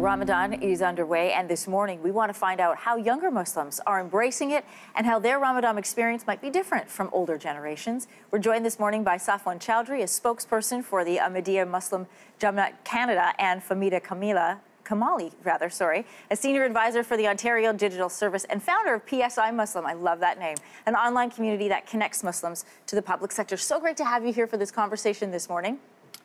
Ramadan is underway, and this morning we want to find out how younger Muslims are embracing it and how their Ramadan experience might be different from older generations. We're joined this morning by Safwan Chowdhury, a spokesperson for the Ahmadiyya Muslim Jamaat Canada, and Famida Kamali, a senior advisor for the Ontario Digital Service and founder of PSI Muslim. I love that name, an online community that connects Muslims to the public sector. So great to have you here for this conversation this morning.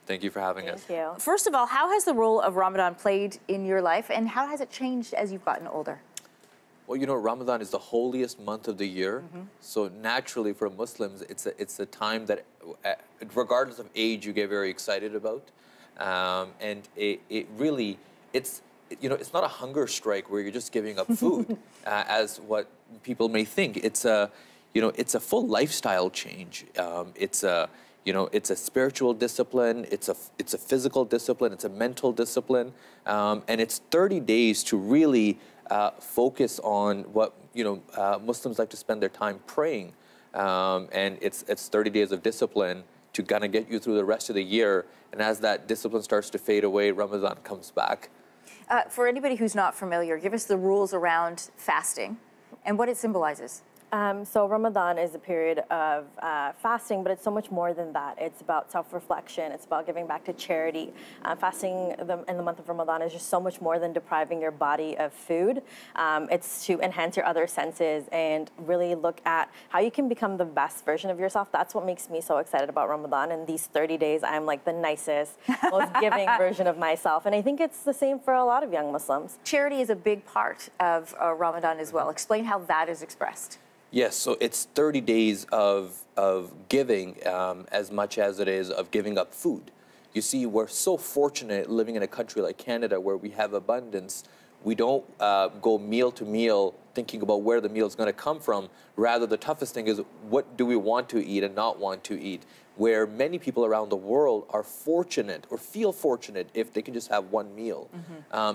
Thank you for having us. Thank you. First of all, how has the role of Ramadan played in your life, and how has it changed as you've gotten older? Well, you know, Ramadan is the holiest month of the year, so naturally for Muslims, it's a time that, regardless of age, you get very excited about, and it really, it's not a hunger strike where you're just giving up food, as what people may think. It's a full lifestyle change. It's a spiritual discipline, it's a physical discipline, it's a mental discipline, and it's 30 days to really focus on what Muslims like to spend their time praying, and it's 30 days of discipline to kind of get you through the rest of the year. And as that discipline starts to fade away, Ramadan comes back. For anybody who's not familiar, give us the rules around fasting and what it symbolizes. So Ramadan is a period of fasting, but it's so much more than that. It's about self-reflection. It's about giving back to charity. Fasting in the month of Ramadan is just so much more than depriving your body of food. It's to enhance your other senses and really look at how you can become the best version of yourself. That's what makes me so excited about Ramadan. And these 30 days, I'm like the nicest, most giving version of myself. And I think it's the same for a lot of young Muslims. Charity is a big part of Ramadan as well. Explain how that is expressed. Yes, so it's 30 days of giving as much as it is of giving up food. You see, we're so fortunate living in a country like Canada where we have abundance. We don't go meal to meal thinking about where the meal is going to come from. Rather, the toughest thing is what do we want to eat and not want to eat, where many people around the world are fortunate or feel fortunate if they can just have one meal.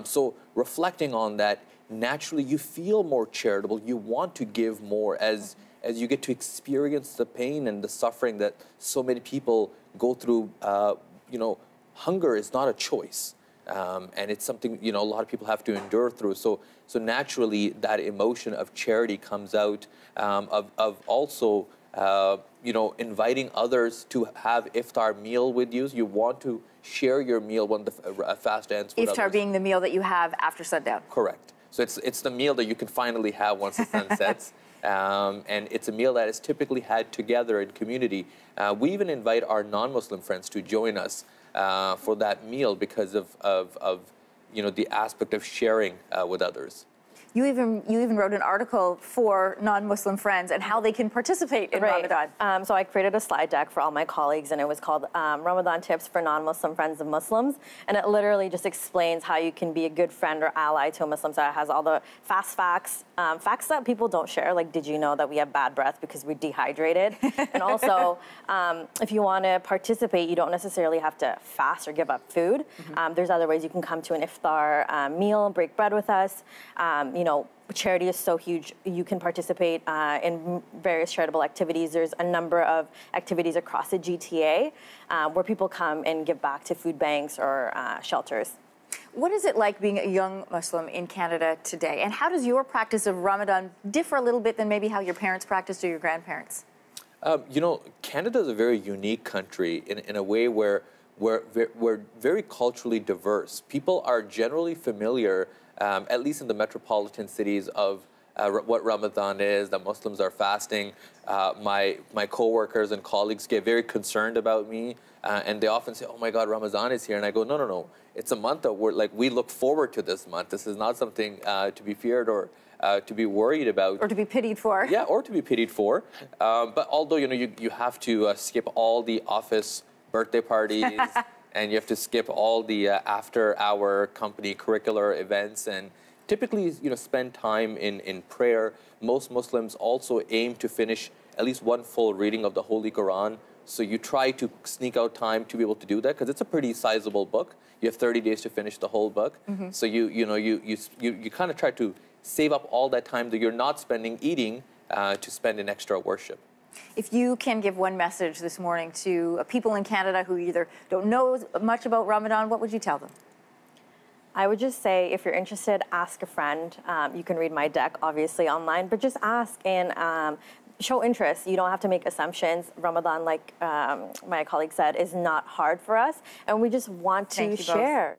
So reflecting on that, naturally you feel more charitable, you want to give more as you get to experience the pain and the suffering that so many people go through. Hunger is not a choice, and it's something a lot of people have to endure through. So naturally that emotion of charity comes out, of also inviting others to have iftar meal with you. You want to share your meal when the fast ends with Iftar others. being the meal that you have after sundown. Correct. So it's the meal that you can finally have once the sun sets, and it's a meal that is typically had together in community. We even invite our non-Muslim friends to join us for that meal because of the aspect of sharing with others. You even wrote an article for non-Muslim friends and how they can participate in Ramadan. So I created a slide deck for all my colleagues, and it was called Ramadan Tips for Non-Muslim Friends of Muslims. And it literally just explains how you can be a good friend or ally to a Muslim. So it has all the fast facts, facts that people don't share, like did you know that we have bad breath because we're dehydrated? And also, if you want to participate, you don't necessarily have to fast or give up food. There's other ways you can come to an iftar meal, break bread with us. Charity is so huge. You can participate in various charitable activities. There's a number of activities across the GTA where people come and give back to food banks or shelters. What is it like being a young Muslim in Canada today? And how does your practice of Ramadan differ a little bit than maybe how your parents practiced or your grandparents? Canada is a very unique country in a way where we're very culturally diverse. People are generally familiar, at least in the metropolitan cities, of what Ramadan is, that Muslims are fasting. My coworkers and colleagues get very concerned about me, and they often say, "Oh my God, Ramadan is here," and I go, "No. It's a month that we look forward to this month. This is not something to be feared or to be worried about, or to be pitied for." Yeah, or to be pitied for. But although you have to skip all the office birthday parties. And you have to skip all the after-hour company curricular events, and typically, spend time in prayer. Most Muslims also aim to finish at least one full reading of the Holy Quran. So you try to sneak out time to be able to do that because it's a pretty sizable book. You have 30 days to finish the whole book. So you kind of try to save up all that time that you're not spending eating to spend in extra worship. If you can give one message this morning to people in Canada who either don't know much about Ramadan, what would you tell them? I would just say, if you're interested, ask a friend. You can read my deck, obviously, online, but just ask and show interest. You don't have to make assumptions. Ramadan, like my colleague said, is not hard for us, and we just want to Thank you both. share.